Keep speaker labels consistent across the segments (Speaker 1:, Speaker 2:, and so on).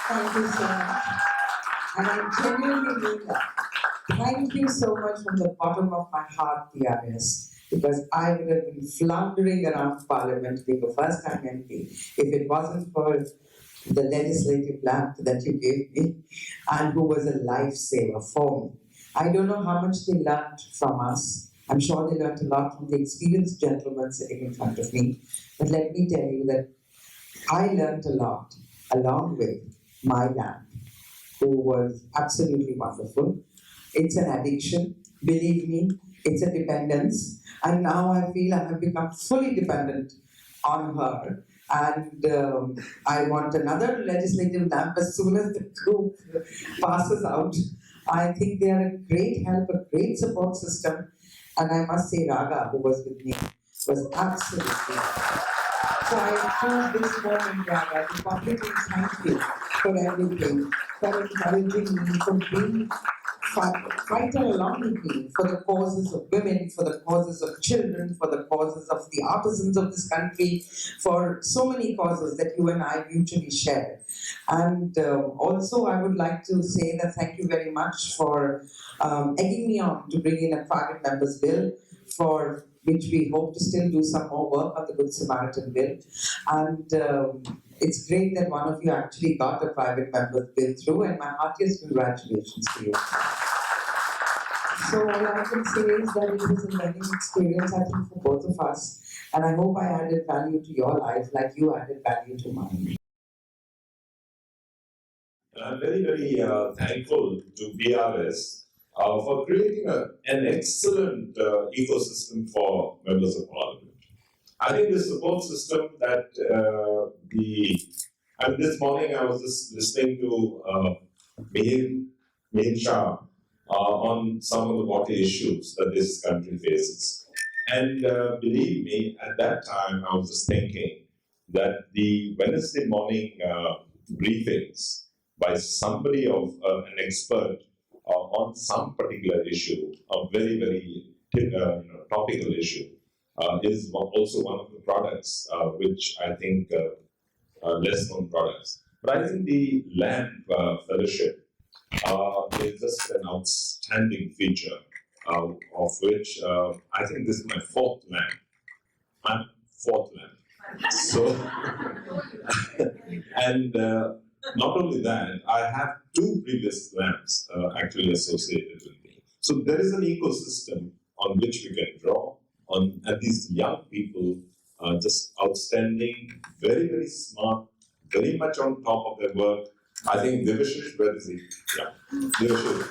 Speaker 1: Thank you so much. And I genuinely mean that. Thank you so much from the bottom of my heart, PRS, because I would have been floundering around Parliament being a first time MP if it wasn't for the legislative lamp that you gave me and who was a lifesaver for me. I don't know how much they learned from us. I'm sure they learned a lot from the experienced gentleman sitting in front of me. But let me tell you that I learned a lot along with my lamp, who was absolutely wonderful. It's an addiction, believe me, it's a dependence. And now I feel I have become fully dependent on her. And I want another legislative lamp as soon as the group passes out. I think they are a great help, a great support system. And I must say, Raga, who was with me, was absolutely. So I choose this moment, Raga, to publicly thank you for everything, for encouraging me, for being fighter along with me for the causes of women, for the causes of children, for the causes of the artisans of this country, for so many causes that you and I mutually share. And also I would like to say that thank you very much for egging me on to bring in a private members bill, for which we hope to still do some more work on the Good Samaritan bill. And it's great that one of you actually got a private member's bill through, and my heartiest congratulations to you. So all I can say is that it was a learning experience, I think, for both of us. And I hope I added value to your life like you added value to mine.
Speaker 2: I'm very, very thankful to PRS for creating an excellent ecosystem for members of parliament. I think the support system that this morning I was just listening to Mihir Shah on some of the water issues that this country faces. And believe me, at that time I was just thinking that the Wednesday morning briefings by somebody of an expert on some particular issue, a very, very topical issue, is also one of the products which I think less known products. But I think the LAMP fellowship is just an outstanding feature of which I think this is my fourth LAMP. My fourth LAMP. So, and not only that, I have two previous lamps actually associated with me. So there is an ecosystem on which we can draw on, and these young people are just outstanding, very, very smart, very much on top of their work. I think Divashish, where is he? Yeah, Divashish.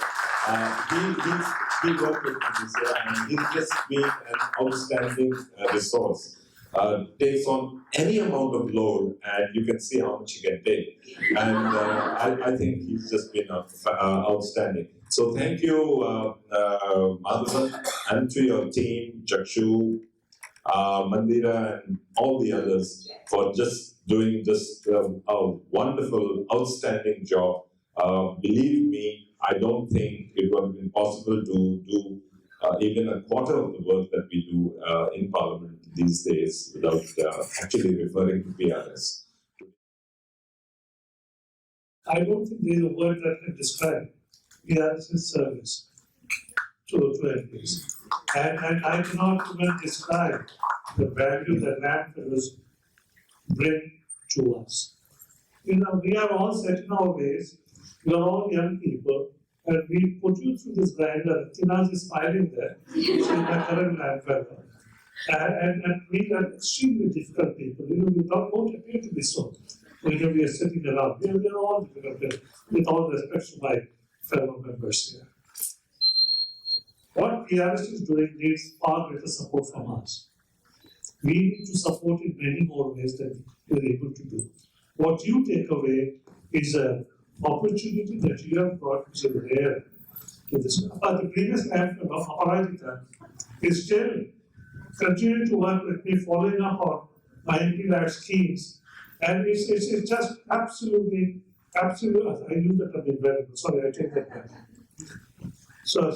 Speaker 2: He worked with me, and he's just been an outstanding resource. Takes on any amount of load, and you can see how much he can take. And I think he's just been outstanding. So thank you, Madhavan, and to your team, Chakshu, Mandira, and all the others for just doing a wonderful, outstanding job. Believe me, I don't think it would have been possible to do even a quarter of the work that we do in Parliament these days without actually referring to PRS.
Speaker 3: I don't think there is a word that can describe PRS's service to MPs. And I cannot even describe the value that LAMP fellows bring to us. You know, we are all set in our ways, we are all young people, and we put you through this grinder. Tinaz is smiling there. She is my current LAMP fellow. And we are extremely difficult people. You know, we don't appear to be so. When we are sitting around, we are all difficult people, with all respect to my fellow members here. What PRS is doing needs far greater support from us. We need to support in many more ways than we are able to do. What you take away is an opportunity that you have got, which is rare to this. But the previous LAMP fellow, Aparajita, is still continuing to work with me, following up on my MP-led schemes. And it's just absolutely, I use the term incredible. Sorry, I take that back. So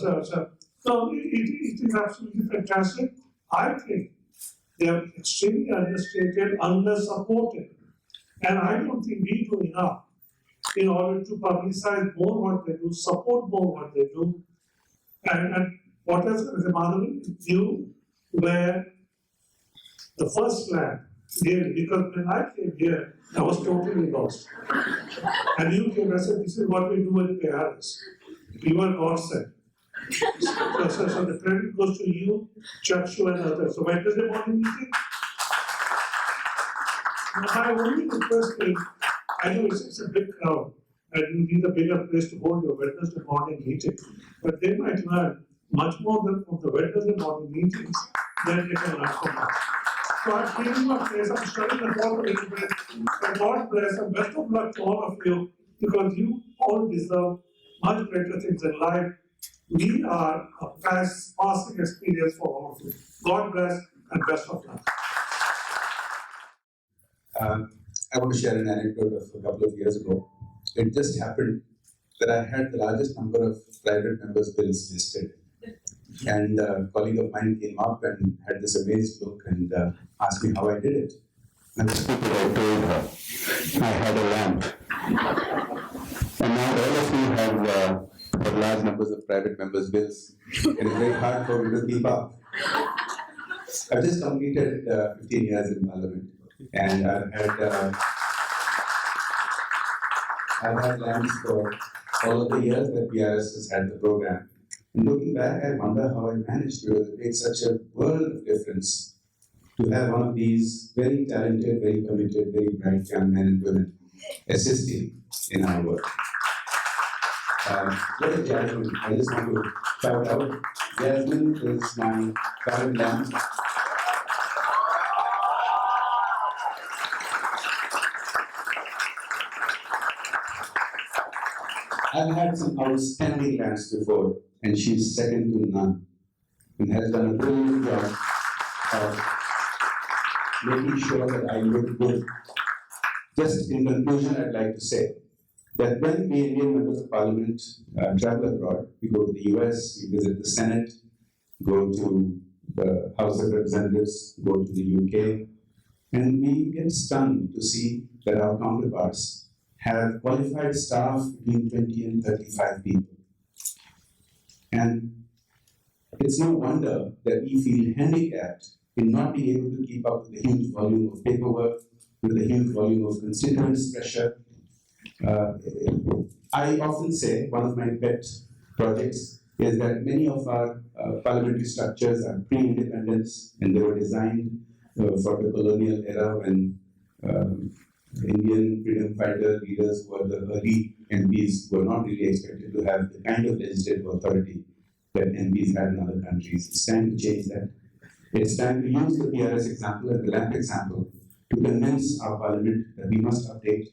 Speaker 3: it is absolutely fantastic. I think they are extremely understated, under-supported. And I don't think we do enough in order to publicize more what they do, support more what they do. And what else, Madhavi, you were the first land, really, because when I came here, I was totally lost. And you came and said, this is what we do at PRS. You were godsend. So the credit goes to you, Chakshu, and others. So Wednesday morning meeting. My only request is, I know it's a big crowd, and you need a bigger place to hold your Wednesday morning meeting, but they might learn much more than from the Wednesday morning meetings than they can learn from us. So I'm giving my place, I'm studying the talk a little bit, and God bless and best of luck to all of you, because you all deserve much greater things in life. We are a passing experience for all of you. God bless and best of luck.
Speaker 4: I want to share an anecdote of a couple of years ago. It just happened that I had the largest number of private members' bills listed. And a colleague of mine came up and had this amazed look and asked me how I did it. And I told her I had a lamp. And now all of you have large numbers of private members' bills. And it's very hard for me to keep up. I've just completed 15 years in Parliament. And I've had lamps for all of the years that PRS has had the program. And looking back, I wonder how I managed, because it makes such a world of difference to have one of these very talented, very committed, very bright young men and women assisting in our work. What is Jasmine? I just want to shout out. Jasmine is my current lamp. I've had some outstanding lamps before, and she's second to none, and has done a brilliant job of making sure that I look good. Just in conclusion, I'd like to say that when we Indian members of Parliament travel abroad, we go to the US, we visit the Senate, go to the House of Representatives, go to the UK, and we get stunned to see that our counterparts have qualified staff between 20 and 35 people. And it's no wonder that we feel handicapped in not being able to keep up with the huge volume of paperwork, with the huge volume of constituents' pressure. I often say one of my pet projects is that many of our parliamentary structures are pre-independence, and they were designed for the colonial era when Indian freedom fighter leaders who were the early MPs were not really expected to have the kind of legislative authority that MPs had in other countries. It's time to change that. It's time to use the PRS example and the LAMP example to convince our parliament that we must update.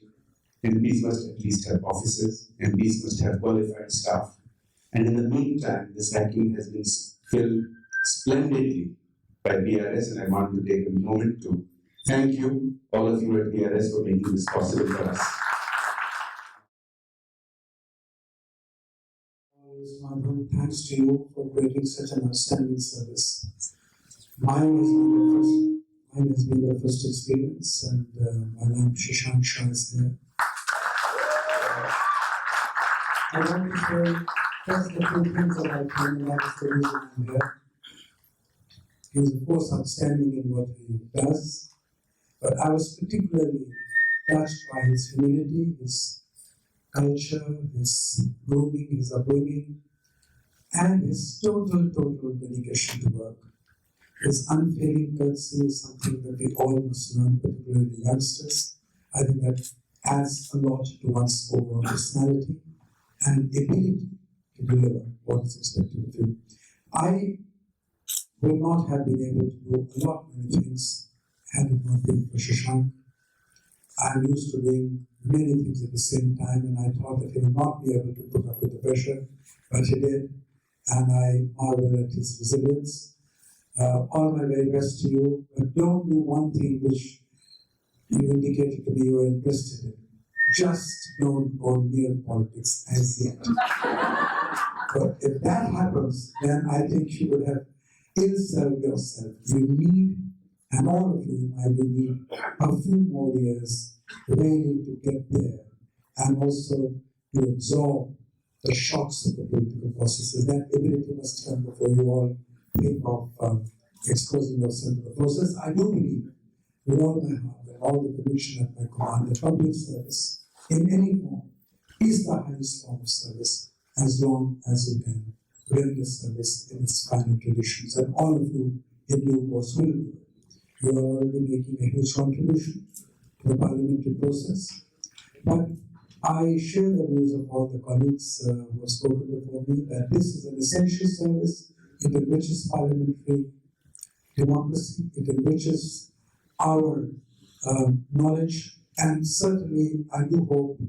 Speaker 4: MPs must at least have offices, MPs must have qualified staff. And in the meantime, this vacuum has been filled splendidly by PRS, and I want to take a moment to thank you, all of you at PRS, for making this possible for us.
Speaker 5: Madhu, thanks to you for creating such an outstanding service. Mine has been the first experience, and my name is Shashank Shah is here. I want to say just the two things that I can, and that is the reason I'm here. He is, of course, outstanding in what he does, but I was particularly touched by his humility, his culture, his grooming, his upbringing, and his total dedication to work. His unfailing courtesy is something that we all must learn, particularly youngsters. I think that adds a lot to one's overall personality and ability to deliver what is expected of you. I would not have been able to do a lot many things had it not been for Shashank. I'm used to doing many things at the same time, and I thought that he would not be able to put up with the pressure, but he did, and I marvel at his resilience. All my very best to you, but don't do one thing which you indicated to me you were interested in. Just don't go near politics as yet. But if that happens, then I think you would have ill-served yourself. You need, and all of you, I will need a few more years really to get there and also to absorb the shocks of the political processes. That ability must come before you all think of exposing yourself to the process. I do believe with all my heart and all the conviction at my command that public service in any form is the highest form of service as long as you can render service in its final traditions. And all of you in due course will do it. You are already making a huge contribution to the parliamentary process. But I share the views of all the colleagues who have spoken before me that this is an essential service. It enriches parliamentary democracy, it enriches our knowledge, and certainly I do hope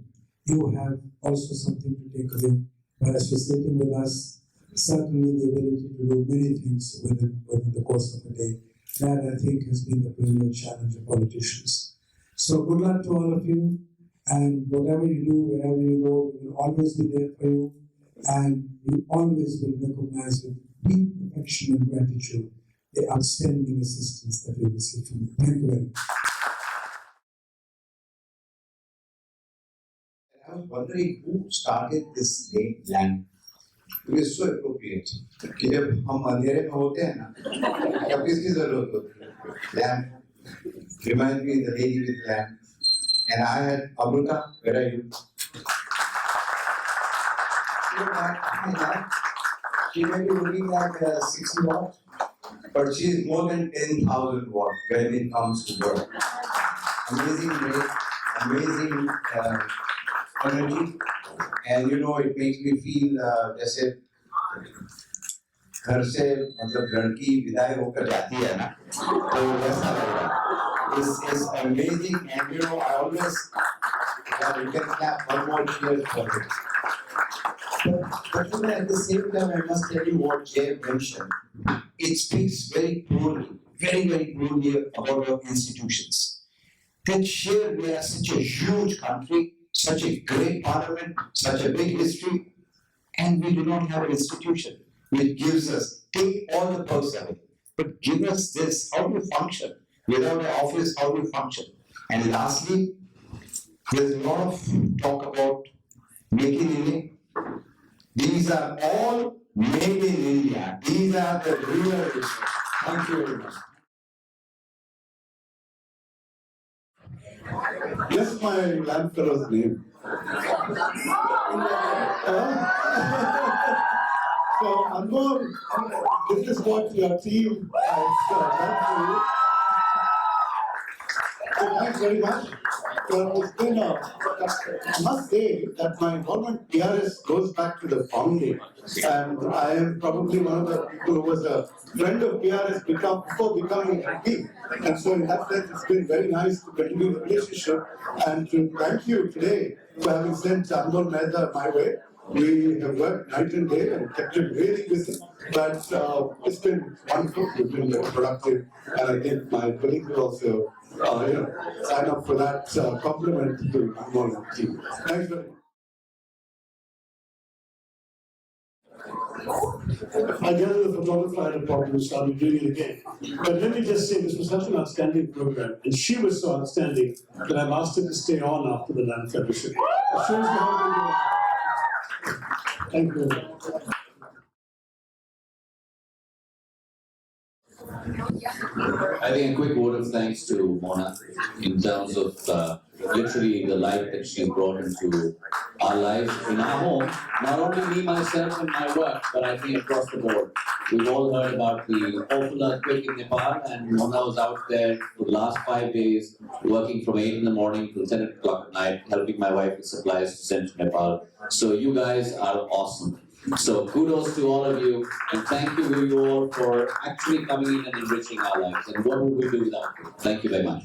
Speaker 5: you have also something to take away by associating with us. Certainly the ability to do many things within the course of a day. That I think has been the perennial challenge of politicians. So good luck to all of you, and whatever you do, wherever you go, we will always be there for you, and we always will recognize with deep affection and gratitude the outstanding assistance that we receive from you. Thank you very much.
Speaker 4: I was wondering who started this name land. It is so appropriate. कि जब हम अंधेरे में होते हैं ना, तब किसकी जरूरत होती है? Lamp. Remind me the lady with lamp. And I had Amruta. Where are you? She may be looking like 60 watt, but she is more than 10,000 watt when it comes to work. Amazing rate, amazing energy, and it makes me feel जैसे घर से मतलब लड़की विदाई होकर जाती है ना, तो वैसा लगता है. It's amazing, and I always you can clap one more cheer for it. But at the same time, I must tell you what Jay mentioned. It speaks very poorly, very, very poorly about our institutions. That here we are such a huge country, such a great parliament, such a big history, and we do not have an institution which gives us, take all the perks of it, but give us this, how do you function? Without an office, how do you function? And lastly, there's a lot of talk about making India. These are all made in India. These are the real issues. Thank you very much.
Speaker 6: Guess my landfellow's name. So, Anmol, this is what your team has done for you. So, thanks very much. It's been I must say that my involvement in PRS goes back to the founding. And I am probably one of the people who was a friend of PRS before becoming MP. And so in that sense, it's been very nice to continue the relationship and to thank you today for having sent Anmol Mehta my way. We have worked night and day and kept him really busy, but it's been wonderful. We've been very productive, and I think my colleagues will also sign up for that compliment to Anmol and team. Thanks very much.
Speaker 3: I gather the photographer had a problem, so I'll be doing it again. But let me just say, this was such an outstanding program, and she was so outstanding that I've asked her to stay on after the Land Fellowship. She was the Thank you.
Speaker 7: I think a quick word of thanks to Mona in terms of literally the light that she's brought into our lives in our home. Not only me, myself, and my work, but I think across the board. We've all heard about the awful earthquake in Nepal, and Mona was out there for the last 5 days, working from 8 in the morning till 10 o'clock at night, helping my wife with supplies to send to Nepal. So you guys are awesome. So kudos to all of you, and thank you all for actually coming in and enriching our lives. And what would we do without you? Thank you very much.